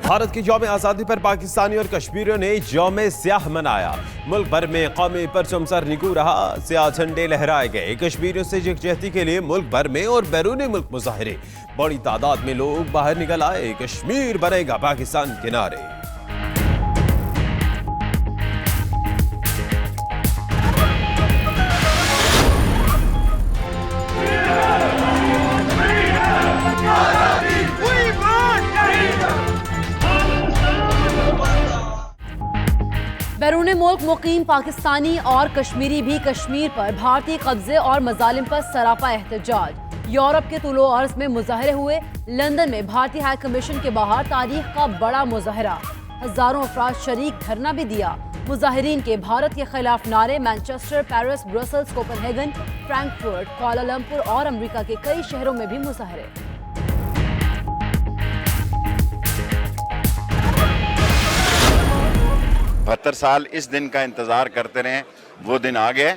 भारत की यौम आज़ादी पर पाकिस्तानी और कश्मीरियों ने यौम स्याह मनाया। मुल्क भर में कौमी परचम सर निगू रहा, स्याह झंडे लहराए गए। कश्मीरियों से यकजहती के लिए मुल्क भर में और बैरून मुल्क मुजाहरे, बड़ी तादाद में लोग बाहर निकल आए। कश्मीर बनेगा पाकिस्तान के नारे। बैरून मुल्क मुकीम पाकिस्तानी और कश्मीरी भी कश्मीर पर भारतीय कब्जे और मजालिम पर सरापा एहतजाज। यूरोप के तुलो अर्ज में मुजाहरे हुए। लंदन में भारतीय हाई कमीशन के बाहर तारीख का बड़ा मुजाहरा, हजारों अफराद शरीक धरना भी दिया। मुजाहिरीन के भारत के खिलाफ नारे Manchester, Paris, Brussels, Copenhagen, Frankfurt, Kuala Lumpur और अमेरिका के कई शहरों में भी मुजाहरे। 72 साल इस दिन का इंतज़ार करते रहे, वो दिन आ गए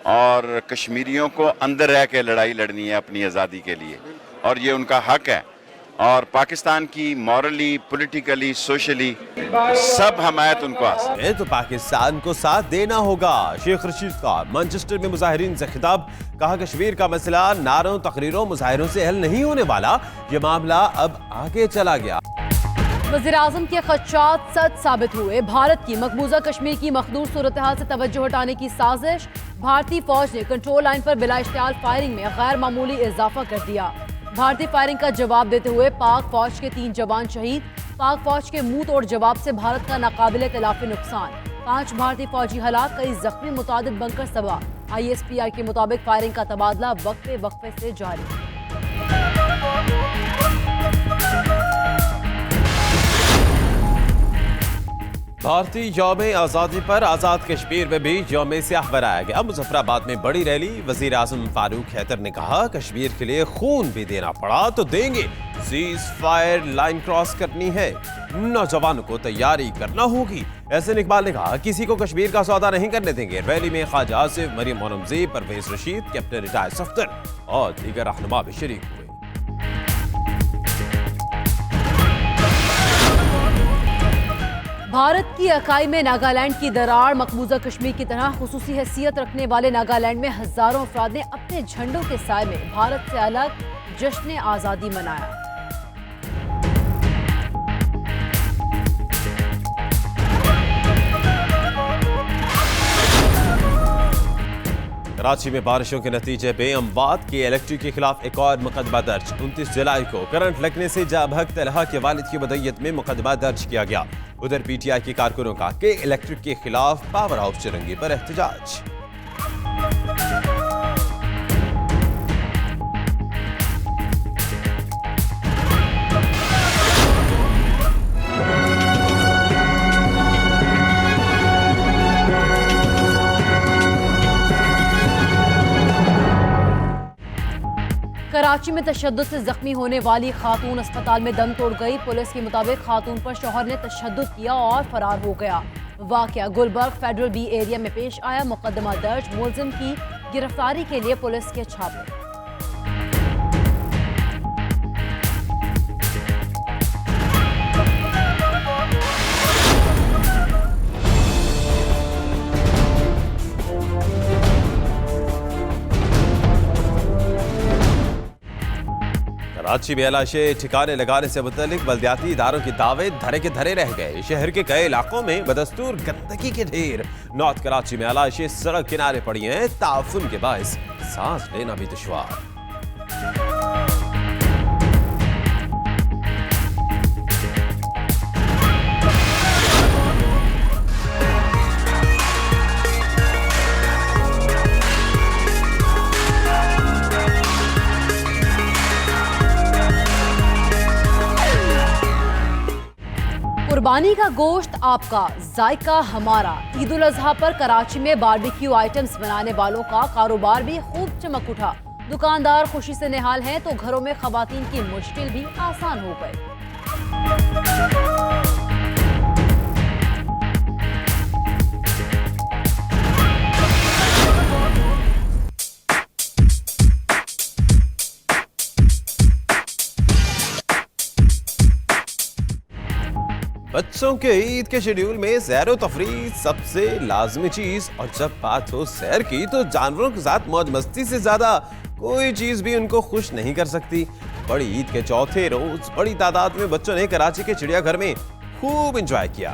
और कश्मीरियों को अंदर रह के लड़ाई लड़नी है अपनी आज़ादी के लिए, और ये उनका हक है। और पाकिस्तान की मॉरली, पॉलिटिकली, सोशली सब हमायत उनको हासिल है। तो पाकिस्तान को साथ देना होगा। शेख रशीद का मैनचेस्टर में मुजाहिरीन से खिताब, कहा कश्मीर का मसला नारों, तकरीरों, मुजाहिरों से हल नहीं होने वाला, ये मामला अब आगे चला गया। वज़ीर-ए-आज़म के खदशात सच साबित हुए। भारत की मकबूजा कश्मीर की मखदूर सूरत हाल से तवज्जो हटाने की साजिश। भारतीय फौज ने कंट्रोल लाइन पर बिला इश्तियाल फायरिंग में गैर मामूली इजाफा कर दिया। भारतीय फायरिंग का जवाब देते हुए पाक फौज के 3 जवान शहीद। पाक फौज के मुंह तोड़ जवाब से भारत का नाकाबिले तलाफी नुकसान। 5 भारतीय फौजी हलाक, कई जख्मी, मुतादिद बंकर तबाह। ISPR के मुताबिक फायरिंग का तबादला वक्फे वक्फे से जारी। भारतीय यौम आज़ादी पर आज़ाद कश्मीर में भी यौम स्याह बनाया गया। मुजफ्फराबाद में बड़ी रैली। वज़ीर आज़म फारूक हैदर ने कहा कश्मीर के लिए खून भी देना पड़ा तो देंगे, सीज फायर लाइन क्रॉस करनी है, नौजवानों को तैयारी करना होगी। एहसन इकबाल ने कहा किसी को कश्मीर का सौदा नहीं करने देंगे। रैली में ख्वाजा आसिफ, मरियम औरंगज़ेब, परवेज रशीद, कैप्टन रिटायर्ड सफ्दर और दीगर रहनुमा भी शरीक हुए। भारत की इकाई में नागालैंड की दरार। मकबूजा कश्मीर की तरह खुसूसी हैसियत रखने वाले नागालैंड में हजारों अफराद ने अपने झंडों के साए में भारत से अलग जश्न आज़ादी मनाया। कराची में बारिशों के नतीजे में अमवात के इलेक्ट्रिक के खिलाफ एक और मुकदमा दर्ज। 29 जुलाई को करंट लगने से जाभक तलहा के वालिद की मदय्यत में मुकदमा दर्ज किया गया। उधर PTI के कारकुनों का के इलेक्ट्रिक के खिलाफ पावर हाउस चिरंगी पर एहतजाज। कराची में तशद्दुद से जख्मी होने वाली खातून अस्पताल में दम तोड़ गई। पुलिस के मुताबिक खातून पर शौहर ने तशद्दुद किया और फरार हो गया। वाकया गुलबर्ग फेडरल बी एरिया में पेश आया। मुकदमा दर्ज, मुलजिम की गिरफ्तारी के लिए पुलिस के छापे। कराची में अलाशे ठिकाने लगाने से मुतल्लिक बल्दियाती इदारों की दावे धरे के धरे रह गए। शहर के कई इलाकों में बदस्तूर गंदगी के ढेर। नॉर्थ कराची में अलाशे सड़क किनारे पड़ी हैं, ताफुन के बायस सांस लेना भी दुश्वार। कुर्बानी का गोश्त आपका, जायका हमारा। ईद उल अजहा पर कराची में बारबेक्यू आइटम्स बनाने वालों का कारोबार भी खूब चमक उठा। दुकानदार खुशी से निहाल हैं तो घरों में खवातीन की मुश्किल भी आसान हो गई। बच्चों के ईद के शेड्यूल में सैर व तफरीह सबसे लाजमी चीज, और जब बात हो सैर की तो जानवरों के साथ मौज मस्ती से ज्यादा कोई चीज भी उनको खुश नहीं कर सकती। बड़ी ईद के चौथे रोज बड़ी तादाद में बच्चों ने कराची के चिड़ियाघर में खूब एंजॉय किया।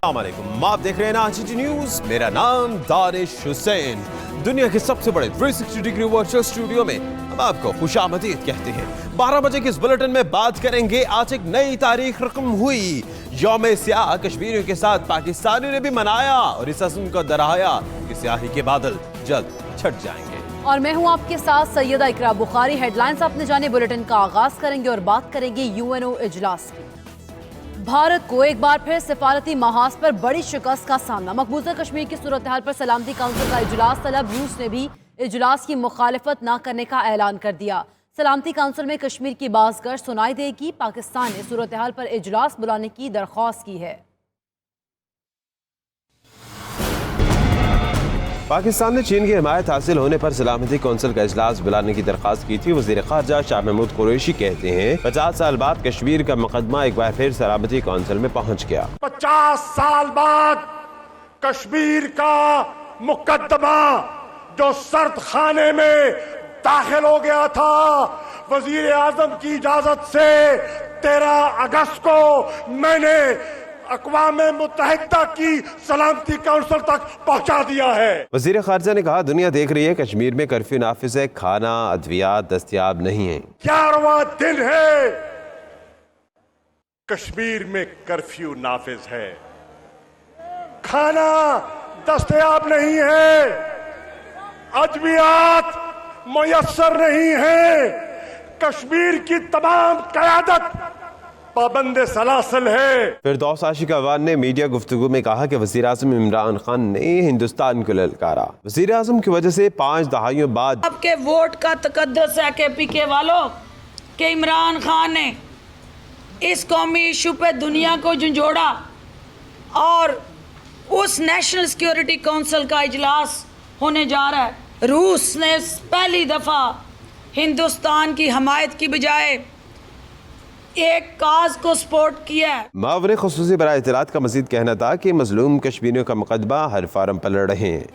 अस्सलामुअलैकुम, आप देख रहे हैं आईसीटी न्यूज। मेरा नाम दानिश हुसैन। दुनिया के सबसे बड़े 360 डिग्री वर्चुअल स्टूडियो में हम आपको खुशामदीद कहते हैं। 12 बजे के इस बुलेटिन में बात करेंगे आज एक नई तारीख रकम हुई। यौम स्याह कश्मीरियों के साथ पाकिस्तानियों ने भी मनाया और इस अज़्म को दोहराया कि स्याही के बादल जल्द छट जाएंगे। और मैं हूं आपके साथ सैयदा इकरा बुखारी। हेडलाइंस आपने जाने बुलेटिन का आगाज करेंगे और बात करेंगे यूएनओ इजलास की। भारत को एक बार फिर सिफारती महाज पर बड़ी शिकस्त का सामना। मकबूजा कश्मीर की सूरत हाल पर सलामती काउंसिल का इजलास तलब। रूस ने भी इजलास की मुखालिफत न करने का ऐलान कर दिया। सलामती काउंसिल में कश्मीर की बाज़गश्त सुनाई देगी। पाकिस्तान ने सूरत हाल पर इजलास बुलाने की दरख्वास्त की है। पाकिस्तान ने चीन की हिमायत हासिल होने पर सलामती कौंसिल का इजलास बुलाने की दरख्वास्त की थी। वज़ीर ख़ारजा शाह महमूद कुरैशी कहते हैं 50 साल बाद कश्मीर का मुकदमा एक बार फिर सलामती कौंसिल में पहुंच गया। 50 साल बाद कश्मीर का मुकदमा जो सर्द खाने में दाखिल हो गया था, वजीर आजम की इजाजत से 13 अगस्त को मैंने अक़वाम मुत्तहिदा की सलामती काउंसिल तक पहुंचा दिया है। वज़ीर ख़ारजा ने कहा दुनिया देख रही है कश्मीर में कर्फ्यू नाफिज है, खाना अद्वियात दस्तयाब नहीं है। 11वां दिन है कश्मीर में कर्फ्यू नाफिज है, खाना दस्तयाब नहीं है, अद्वियात मुयस्सर नहीं है, कश्मीर की तमाम क़यादत पाबंद सलासल है। फिरदौस आशिक अवान ने मीडिया गुफ्तगू में कहा कि वज़ीर आज़म इमरान खान ने हिंदुस्तान को ललकारा। वज़ीर आज़म की वजह से 5 दहाइयों बाद आपके वोट का तकद्दस है KPK वालों कि इमरान खान ने इस कौमी इशू पे दुनिया को झंझोड़ा और उस नेशनल सिक्योरिटी काउंसिल का इजलास होने जा रहा है। रूस ने पहली दफ़ा हिंदुस्तान की हमायत की बजाय एक काज को सपोर्ट किया है। मावरे खुसूसी बराए इत्तलात का मजीद कहना था कि मजलूम कश्मीरियों का मुकदमा हर फार्म पर लड़ रहे हैं।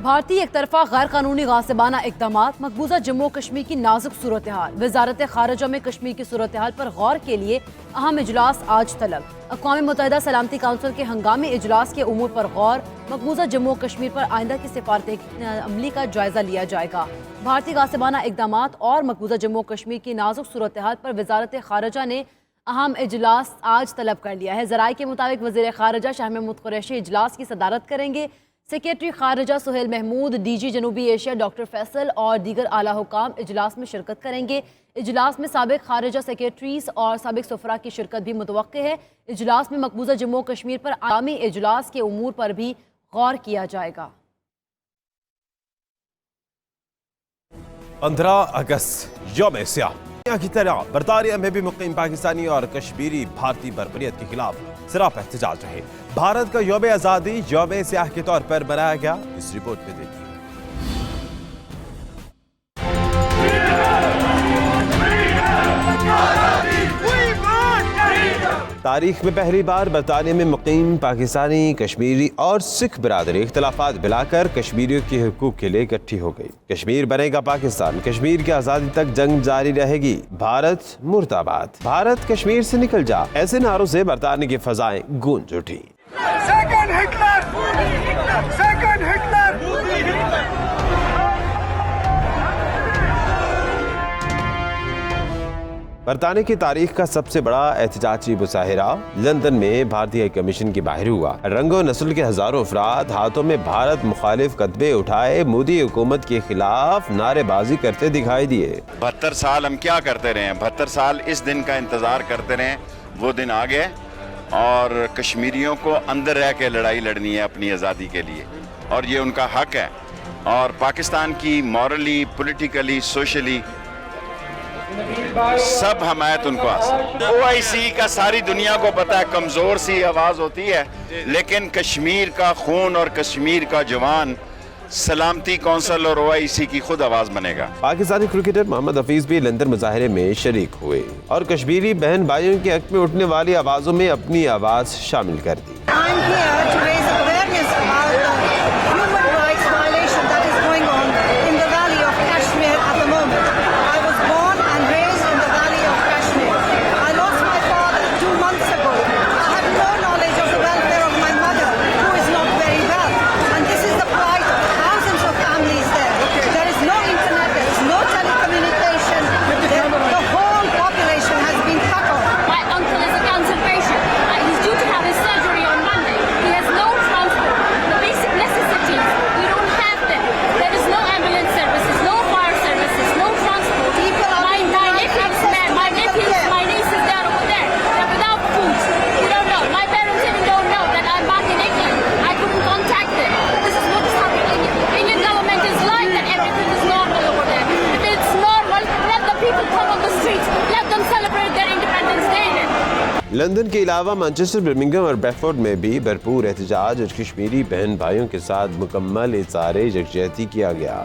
भारतीय एक तरफा गैर कानूनी गासिबाना इक़दामात, मकबूजा जम्मू कश्मीर की नाजुक सूरत हाल। वजारत खारजा में कश्मीर की सूरत हाल पर गौर के लिए अहम इजलास आज तलब। अक़वाम मुत्तहिदा सलामती काउंसिल के हंगामी इजलास के उमूर पर गौर। मकबूजा जम्मू कश्मीर पर आइंदा की सिफारती अमली का जायजा लिया जाएगा। भारतीय गासिबाना इक़दामात और मकबूजा जम्मू कश्मीर की नाजुक सूरत हाल पर वजारत खारजा ने अहम इजलास आज तलब कर लिया है। ज़राए के मुताबिक वज़ीर खारजा शाह महमूद कुरैशी इजलास की सदारत करेंगे। सेक्रेटरी खारजा सुहेल महमूद, DG जनूबी एशिया डॉक्टर फैसल और दीगर आला हुकाम इजलास में शिरकत करेंगे। इजलास में साबिक खारजा सेक्रेटरीज और साबिक सफरा की शिरकत भी मुतवक्के है। इजलास में मकबूजा जम्मू कश्मीर पर आगामी इजलास के उमूर पर भी गौर किया जाएगा। 15 अगस्त यौम स्याह। दुनिया की तरह बरतानिया में भी मुकीम पाकिस्तानी और कश्मीरी भारतीय बरबरीत के खिलाफ सरापा एहतजाज रहे। भारत का यौम आज़ादी यौम स्याह के तौर पर मनाया गया। इस रिपोर्ट में देखिए। तारीख में पहली बार बरतानिया में मुकीम पाकिस्तानी, कश्मीरी और सिख बिरादरी इख्तलाफात मिलाकर कश्मीरियों के हुकूक के लिए इकट्ठी हो गई। कश्मीर बनेगा पाकिस्तान, कश्मीर की आज़ादी तक जंग जारी रहेगी, भारत मुर्दाबाद, भारत कश्मीर से निकल जा, ऐसे नारों से बरतानिया की फजाएं गूंज उठी। बरतानिया की तारीख का सबसे बड़ा एहतजाजी मुजाहिरा लंदन में भारतीय कमीशन के बाहर हुआ। रंगो नस्ल के हजारों अफराद हाथों में भारत मुखालिफ कदबे उठाए मोदी हुकूमत के खिलाफ नारेबाजी करते दिखाई दिए। 72 साल हम क्या करते रहे हैं, 72 साल इस दिन का इंतजार करते रहे। वो दिन आ गए और कश्मीरियों को अंदर रह के लड़ाई लड़नी है अपनी आज़ादी के लिए, और ये उनका हक है। और पाकिस्तान की मॉरली, पॉलिटिकली, सोशली सब हमायत उनको OIC का सारी दुनिया को पता है कमजोर सी आवाज होती है, लेकिन कश्मीर का खून और कश्मीर का जवान सलामती कौंसिल और OIC की खुद आवाज़ बनेगा। पाकिस्तानी क्रिकेटर मोहम्मद हफीज भी लंदन मुजाहरे में शरीक हुए और कश्मीरी बहन भाइयों के हक में उठने वाली आवाज़ों में अपनी आवाज़ शामिल कर दी। I'm here to raise awareness about the human rights violation that is going on in the Valley of Kashmir at the moment. I was born and raised in the Valley of Kashmir. I lost my father 2 months ago. I have no knowledge of the welfare of my mother, who is not very well. And this is the plight of thousands of families there. There is no internet, there is no telecommunication. The whole population has been cut off. My uncle is a cancer patient. He's due to have his surgery on Monday. He has no transport. The basic necessities, we don't have them. There is no ambulance services, no fire services, no transport. My nephews, my nieces, they're over there. They're without food. We don't know. My parents even don't know that I'm back in England. I couldn't contact them. This is what is happening. Indian government is lying that everything is normal over there. If it's normal, let the people come on the streets. Let them celebrate their Independence Day then. London के अलावा Manchester, Birmingham और Bradford में भी भरपूर एहतजाज और कश्मीरी बहन भाइयों के साथ मुकम्मल इज़हार यकजहती किया गया।